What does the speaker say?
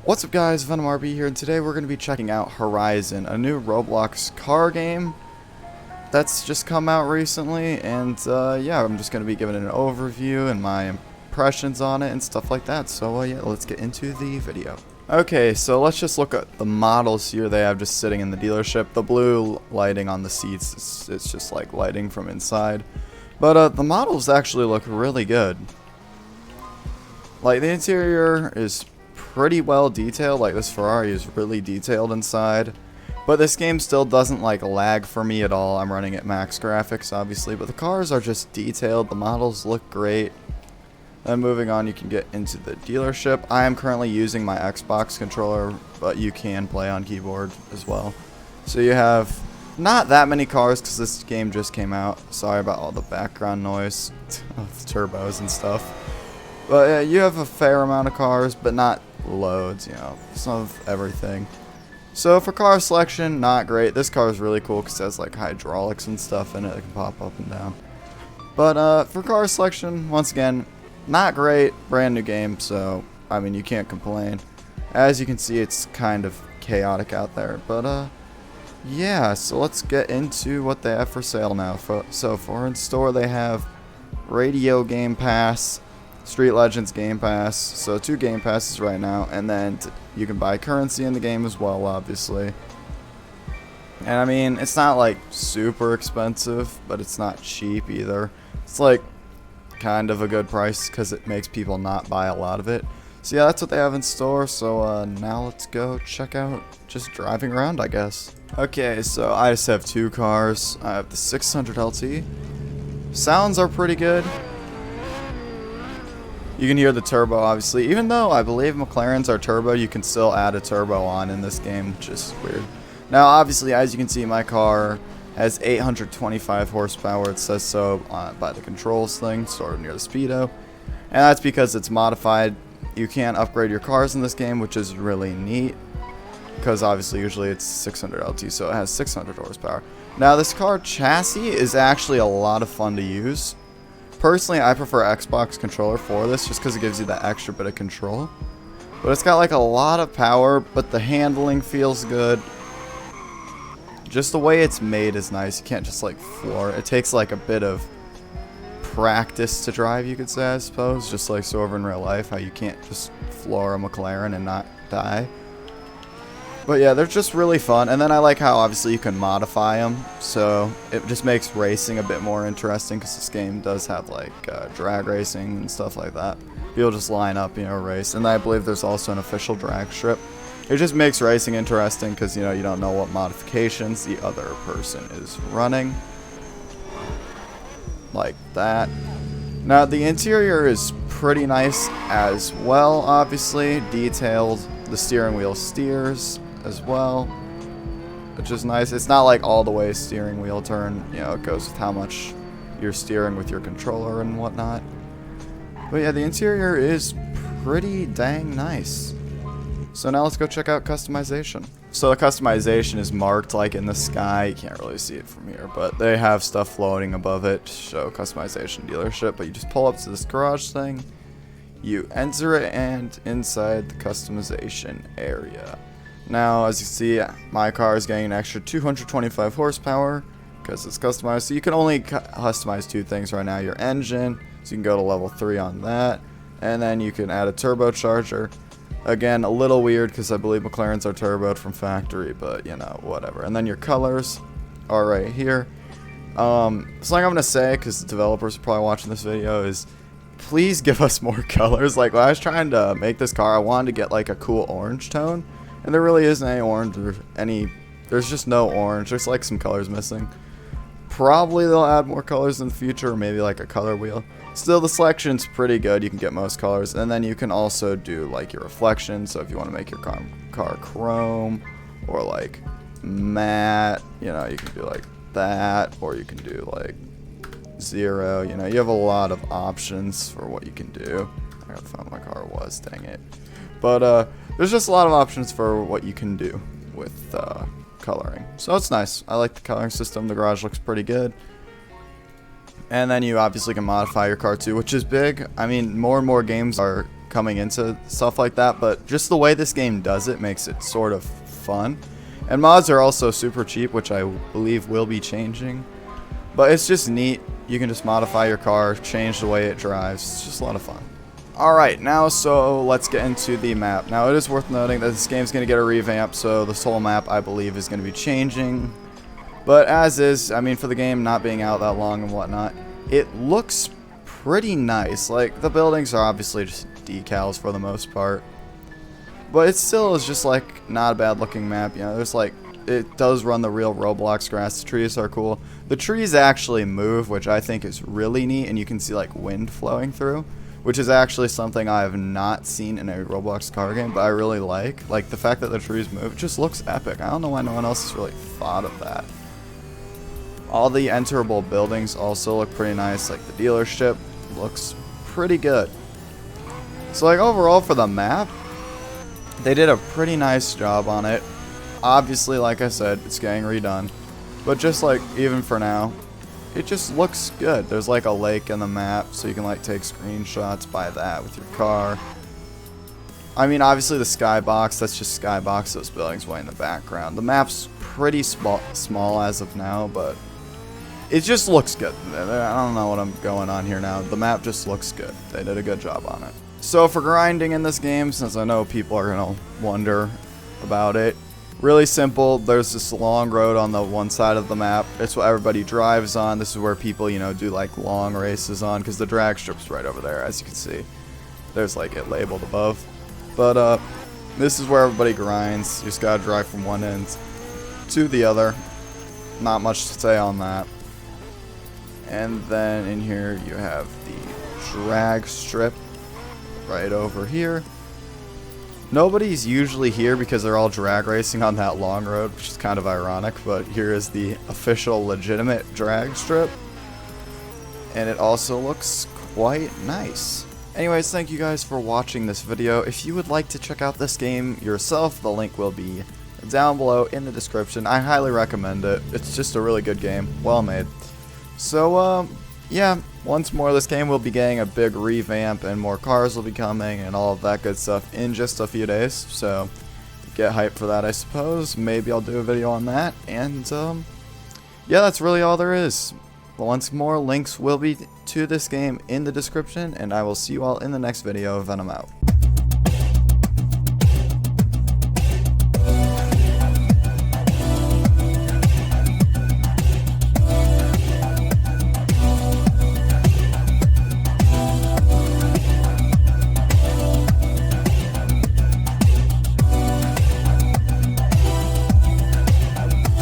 What's up guys, Venom RB here, and today we're going to be checking out Horizon, a new Roblox car game that's just come out recently, and yeah, I'm just going to be giving it an overview and my impressions on it and stuff like that, so yeah, let's get into the video. Okay, so let's just look at the models here they have just sitting in the dealership. The blue lighting on the seats, it's just like lighting from inside, but the models actually look really good. Like, the interior is pretty well detailed. Like, this Ferrari is really detailed inside, but this game still doesn't like lag for me at all. I'm running at max graphics obviously, but the cars are just detailed. The models look great. Then moving on, you can get into the dealership. I am currently using my Xbox controller, but you can play on keyboard as well. So you have not that many cars because this game just came out. Sorry about all the background noise of turbos and stuff. But you have a fair amount of cars, but not loads, you know, some of everything. So for car selection, not great. This car is really cool because it has like hydraulics and stuff in it that can pop up and down. But for car selection, once again, not great. Brand new game, so I mean, you can't complain. As you can see, it's kind of chaotic out there. But yeah, so let's get into what they have for sale now. So for in store, they have Radio Game Pass, Street Legends Game Pass, so 2 Game Passes right now, and then you can buy currency in the game as well, obviously. And I mean, it's not like super expensive, but it's not cheap either. It's like kind of a good price because it makes people not buy a lot of it. So yeah, that's what they have in store, so now let's go check out just driving around, I guess. Okay, so I just have 2 cars. I have the 600 LT. Sounds are pretty good. You can hear the turbo, obviously. Even though I believe McLarens are turbo, you can still add a turbo on in this game, which is weird. Now, obviously, as you can see, my car has 825 horsepower. It says so by the controls thing, sort of near the speedo. And that's because it's modified. You can't upgrade your cars in this game, which is really neat. Because obviously, usually it's 600 LT, so it has 600 horsepower. Now, this car chassis is actually a lot of fun to use. Personally, I prefer Xbox controller for this just because it gives you that extra bit of control. But it's got like a lot of power, but the handling feels good. Just the way it's made is nice. You can't just like floor it. It takes like a bit of practice to drive, you could say, I suppose. Just like so over in real life, how you can't just floor a McLaren and not die. But yeah, they're just really fun. And then I like how obviously you can modify them. So it just makes racing a bit more interesting because this game does have like drag racing and stuff like that. People just line up, you know, race. And I believe there's also an official drag strip. It just makes racing interesting because, you know, you don't know what modifications the other person is running. Like that. Now the interior is pretty nice as well, obviously. Detailed. The steering wheel steers as well, which is nice. It's not like all the way steering wheel turn, you know, it goes with how much you're steering with your controller and whatnot. But yeah, the interior is pretty dang nice. So now let's go check out customization. So the customization is marked like in the sky. You can't really see it from here, but they have stuff floating above it to show customization dealership. But you just pull up to this garage thing, you enter it, and inside the customization area. Now, as you see, my car is getting an extra 225 horsepower because it's customized. So you can only customize 2 things right now. Your engine, so you can go to level 3 on that. And then you can add a turbocharger. Again, a little weird because I believe McLarens are turboed from factory, but you know, whatever. And then your colors are right here. Something I'm going to say, because the developers are probably watching this video, is please give us more colors. Like, when I was trying to make this car, I wanted to get like a cool orange tone. And there really isn't any orange or there's just no orange. There's like some colors missing. Probably they'll add more colors in the future, or maybe like a color wheel. Still, the selection's pretty good. You can get most colors. And then you can also do like your reflection. So if you want to make your car chrome or like matte, you know, you can do like that. Or you can do like 0. You know, you have a lot of options for what you can do. I gotta find what my car was, dang it. But there's just a lot of options for what you can do with coloring. So it's nice. I like the coloring system. The garage looks pretty good. And then you obviously can modify your car too, which is big. I mean, more and more games are coming into stuff like that, but just the way this game does it makes it sort of fun. And mods are also super cheap, which I believe will be changing. But it's just neat. You can just modify your car, change the way it drives. It's just a lot of fun. Alright, now so let's get into the map. Now it is worth noting that this game's going to get a revamp, so this whole map I believe is going to be changing. But as is, I mean, for the game not being out that long and whatnot, it looks pretty nice. Like, the buildings are obviously just decals for the most part. But it still is just like not a bad looking map. You know, there's like, it does run the real Roblox grass. The trees are cool. The trees actually move, which I think is really neat, and you can see like wind flowing through, which is actually something I have not seen in a Roblox car game, but I really like. Like, the fact that the trees move, it just looks epic. I don't know why no one else has really thought of that. All the enterable buildings also look pretty nice. Like, the dealership looks pretty good. So, like, overall for the map, they did a pretty nice job on it. Obviously, like I said, it's getting redone. But just like, even for now, it just looks good. There's like a lake in the map, so you can like take screenshots by that with your car. I mean, obviously the skybox, that's just skybox, those buildings way in the background. The map's pretty small as of now, but it just looks good. I don't know what I'm going on here now. The map just looks good. They did a good job on it. So for grinding in this game, since I know people are going to wonder about it, really simple. There's this long road on the one side of the map. It's what everybody drives on. This is where people, you know, do like long races on, because the drag strip's right over there, as you can see. There's like it labeled above. But this is where everybody grinds. You just gotta drive from one end to the other. Not much to say on that. And then in here you have the drag strip right over here. Nobody's usually here because they're all drag racing on that long road, which is kind of ironic, but here is the official legitimate drag strip. And it also looks quite nice. Anyways, thank you guys for watching this video. If you would like to check out this game yourself, the link will be down below in the description. I highly recommend it. It's just a really good game. Well made. So, yeah, once more this game will be getting a big revamp and more cars will be coming and all of that good stuff in just a few days. So, get hyped for that, I suppose. Maybe I'll do a video on that. And, yeah, that's really all there is. Once more, links will be to this game in the description, and I will see you all in the next video. Venom out.